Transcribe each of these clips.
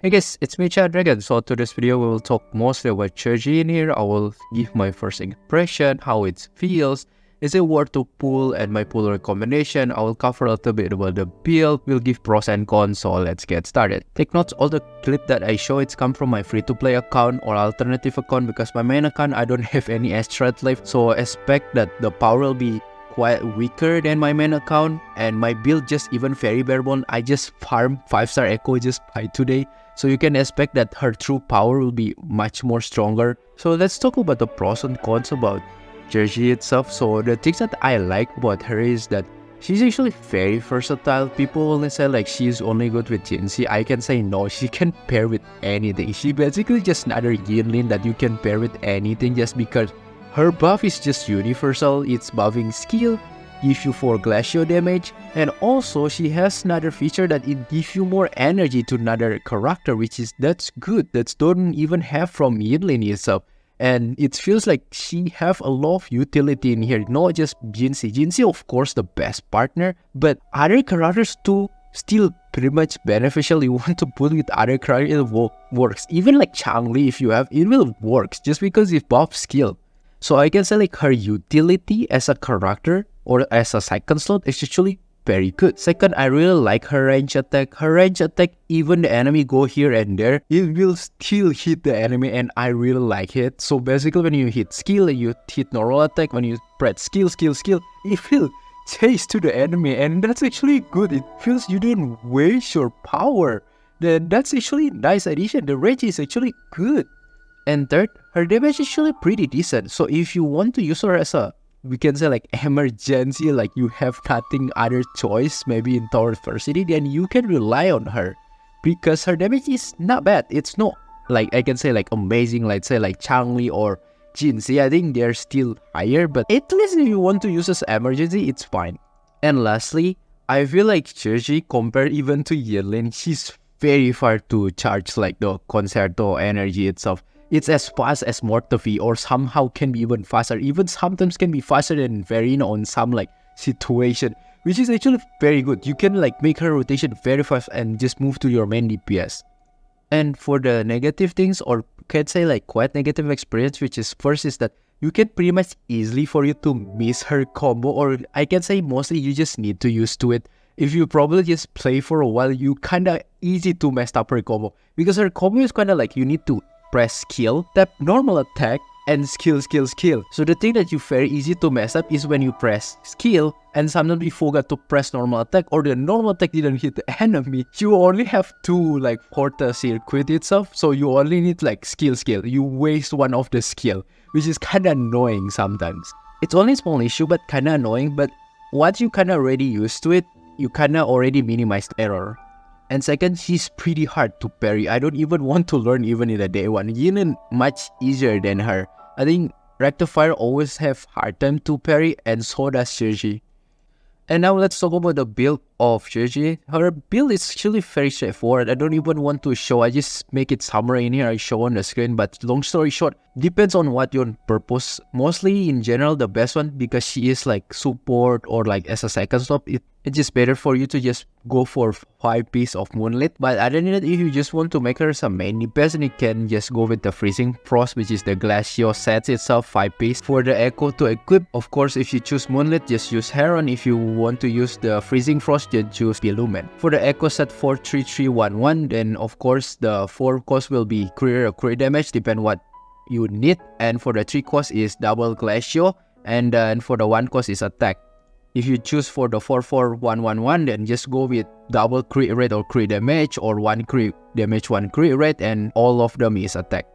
Hey guys, it's me Chad Dragon. So today's video we will talk mostly about Zhezhi in here. I will give my first impression, how it feels, is it worth to pull, and my pull recommendation. I will cover a little bit about the build, we'll give pros and cons, so let's get started. Take notes, all the clip that I show it's come from my free-to-play account or alternative account because my main account I don't have any strat left, so expect that the power will be quite weaker than my main account, and my build just even very bare bone. I just farm 5-star echo just by today, so you can expect that her true power will be much more stronger. So let's talk about the pros and cons about Zhezhi itself. So the things that I like about her is that she's actually very versatile. People only say like she's only good with jinhsi. I can say no, she can pair with anything. She basically just another Yinlin that you can pair with anything just because her buff is just universal. It's buffing skill, gives you 4 glacial damage, and also she has another feature that it gives you more energy to another character, which is that's good. That's don't even have from Yinlin itself. And it feels like she have a lot of utility in here, not just jinhsi. Jinhsi of course the best partner, but other characters too still pretty much beneficial. You want to put with other characters, it works. Even like Changli, if you have, it will works just because it buff skill. So I can say like her utility as a character or as a second slot is actually very good. Second, I really like her range attack. Her range attack, even the enemy go here and there, it will still hit the enemy, and I really like it. So basically when you hit skill, you hit normal attack, when you press skill, it will chase to the enemy, and that's actually good. It feels you didn't waste your power. Then that's actually a nice addition. The range is actually good. And third, her damage is actually pretty decent. So if you want to use her as a, we can say like emergency, like you have nothing other choice, maybe in tower adversity, then you can rely on her. Because her damage is not bad. It's not like, I can say like amazing, like say like Changli or jinhsi. I think they're still higher, but at least if you want to use as emergency, it's fine. And lastly, I feel like Zhezhi compared even to Yinlin, she's very far to charge like the concerto energy itself. It's as fast as Mortavi, or somehow can be even faster. Even sometimes can be faster than Verina on some like situation, which is actually very good. You can like make her rotation very fast and just move to your main DPS. And for the negative things, or can say like quite negative experience, which is first is that you can pretty much easily for you to miss her combo, or I can say mostly you just need to use to it. If you probably just play for a while, you kinda easy to mess up her combo, because her combo is kinda like you need to press skill, tap normal attack, and skill. So the thing that you very easy to mess up is when you press skill and sometimes you forgot to press normal attack, or the normal attack didn't hit the enemy. You only have 2 like porta circuit itself, so you only need like skill. You waste one of the skill, which is kinda annoying sometimes. It's only a small issue but kinda annoying, but once you kinda already used to it, you kinda already minimized error. And second, she's pretty hard to parry. I don't even want to learn even in the day 1. Yinlin much easier than her. I think Rectifier always have hard time to parry, and so does Zhezhi. And now let's talk about the build of Zhezhi. Her build is actually very straightforward. I don't even want to show. I just make it summary in here. I show on the screen. But long story short, depends on what your purpose. Mostly in general, the best one, because she is like support or like as a second stop, it's just better for you to just go for 5 piece of Moonlit. But other than that, if you just want to make her some main DPS, then you can just go with the Freezing Frost, which is the Glacio sets itself 5 piece. For the Echo to equip, of course, if you choose Moonlit, just use Heron. If you want to use the Freezing Frost, then choose Illumin. For the Echo set 43311, then of course the 4 cost will be crit or crit damage, depend what you need. And for the 3 cost is double Glacio, and then for the 1 cost is attack. If you choose for the 44111, then just go with double crit rate or crit damage, or 1 crit damage 1 crit rate, and all of them is attack.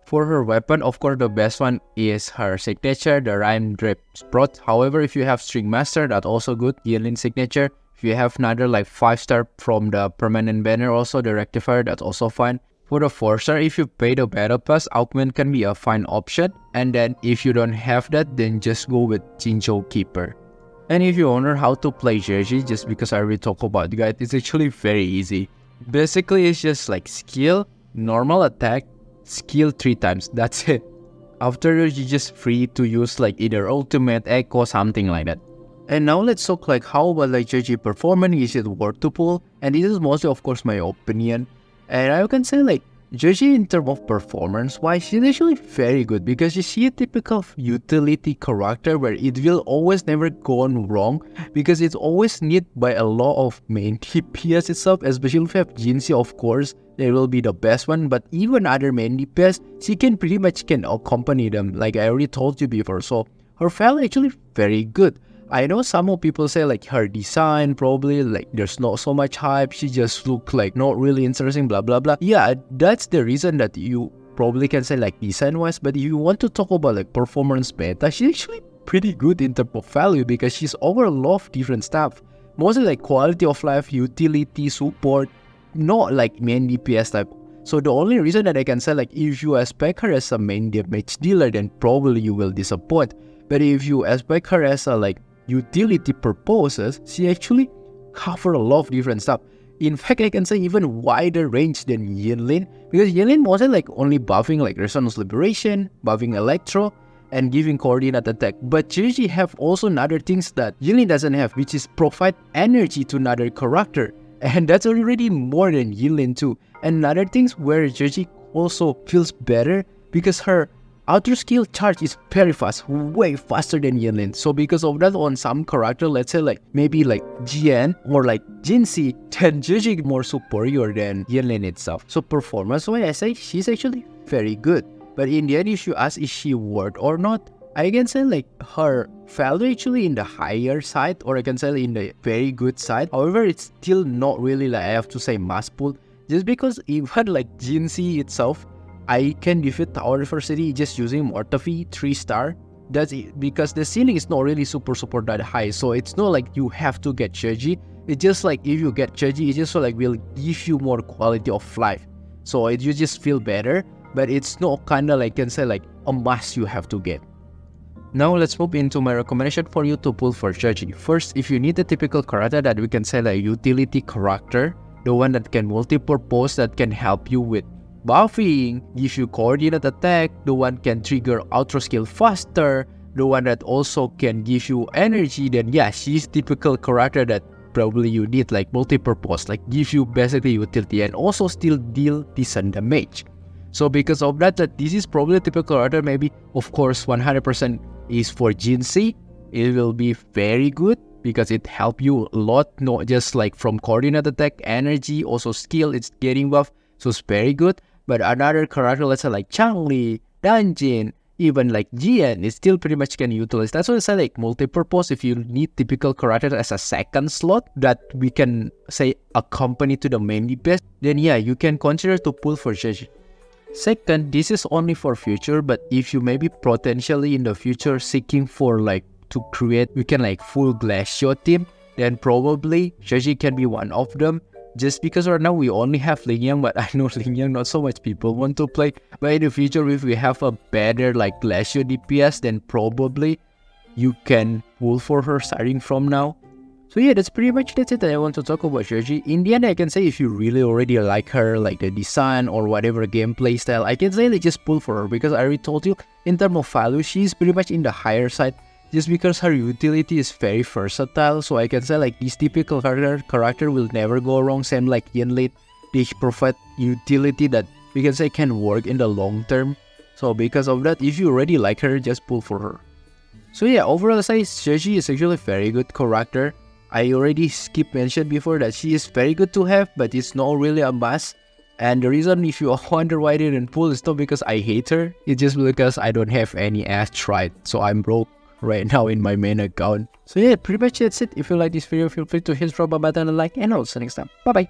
For her weapon, of course the best one is her signature, the Rhyme Drip Sprout. However, if you have String Master, that's also good. Yinlin signature. If you have another like 5-star from the permanent banner, also the Rectifier, that's also fine. For the 4-star, if you pay the battle pass, Augment can be a fine option. And then if you don't have that, then just go with Jinzhou Keeper. And if you wonder how to play Zhezhi, just because I already talked about it, guys, it's actually very easy. Basically, it's just like skill, normal attack, skill 3 times. That's it. After that, you're just free to use like either ultimate, echo, something like that. And now let's talk like how about like Zhezhi Performance, is it worth to pull? And this is mostly of course my opinion. And I can say like Zhezhi in terms of performance wise, she's actually very good because she's a typical utility character where it will always never go on wrong because it's always needed by a lot of main DPS itself, especially if you have Jinhsi, of course, they will be the best one, but even other main DPS, she can pretty much can accompany them like I already told you before. So her file actually very good. I know some more people say like her design probably like there's not so much hype, she just look like not really interesting, blah blah blah. Yeah, that's the reason that you probably can say like design wise, but if you want to talk about like performance beta, she's actually pretty good in terms of value because she's over a lot of different stuff. Mostly like quality of life, utility, support, not like main DPS type. So the only reason that I can say like if you expect her as a main damage dealer, then probably you will disappoint. But if you expect her as a like utility purposes, she actually cover a lot of different stuff. In fact, I can say even wider range than Yinlin because Yinlin wasn't like only buffing like Resonance Liberation, buffing Electro, and giving coordinate attack. But Zhezhi have also another things that Yinlin doesn't have, which is provide energy to another character. And that's already more than Yinlin too. And another things where Zhezhi also feels better because her outer skill charge is very fast, way faster than Yinlin. So because of that, on some character, let's say like maybe like Jian or like Jinhsi, then Zhezhi more superior than Yinlin itself. So performance wise, I say she's actually very good. But in the end, if you ask is she worth or not, I can say like her value actually in the higher side, or I can say in the very good side. However, it's still not really like I have to say must pull, just because even like Jinhsi itself, I can defeat Tower University just using Mortafi 3-star. That's it, because the ceiling is not really super that high. So it's not like you have to get Zhezhi. It's just like if you get Zhezhi, it just so like will give you more quality of life. So you just feel better, but it's not kind of like can say like a must you have to get. Now let's move into my recommendation for you to pull for Zhezhi. First, if you need a typical character that we can say like utility character, the one that can multi-purpose, that can help you with buffing, give you coordinate attack, the one can trigger outro skill faster, the one that also can give you energy, then yeah, she's typical character that probably you need like multi-purpose, like give you basically utility and also still deal decent damage. So because of that, this is probably a typical character. Maybe of course 100% is for Jinhsi. It will be very good because it help you a lot, not just like from coordinate attack, energy, also skill, it's getting buff, so it's very good. But another character, let's say like Changli, Danjin, even like Jian, it still pretty much can utilize. That's why I say like multi-purpose. If you need typical character as a second slot that we can say accompany to the main DPS, then yeah, you can consider to pull for Zhezhi. Second, this is only for future, but if you maybe potentially in the future seeking for like to create, we can like full Glacio team, then probably Zhezhi can be one of them. Just because right now we only have Lingyang, but I know Lingyang not so much people want to play. But in the future, if we have a better like Glacio DPS, then probably you can pull for her starting from now. So yeah, that's it that I want to talk about Zhezhi. In the end, I can say if you really already like her, like the design or whatever gameplay style, I can say like just pull for her because I already told you in terms of value, she's pretty much in the higher side. Just because her utility is very versatile, so I can say like this typical character will never go wrong. Same like Yinlin, they provide utility that we can say can work in the long term. So because of that, if you already like her, just pull for her. So yeah, overall I say Zhezhi is actually a very good character. I already skipped mention before that she is very good to have, but it's not really a must. And the reason if you wonder why I didn't pull is not because I hate her, it's just because I don't have any astrite, so I'm broke right now in my main account. So yeah, pretty much that's it. If you like this video, feel free to hit the drop a button and like, and I'll see you next time. Bye bye.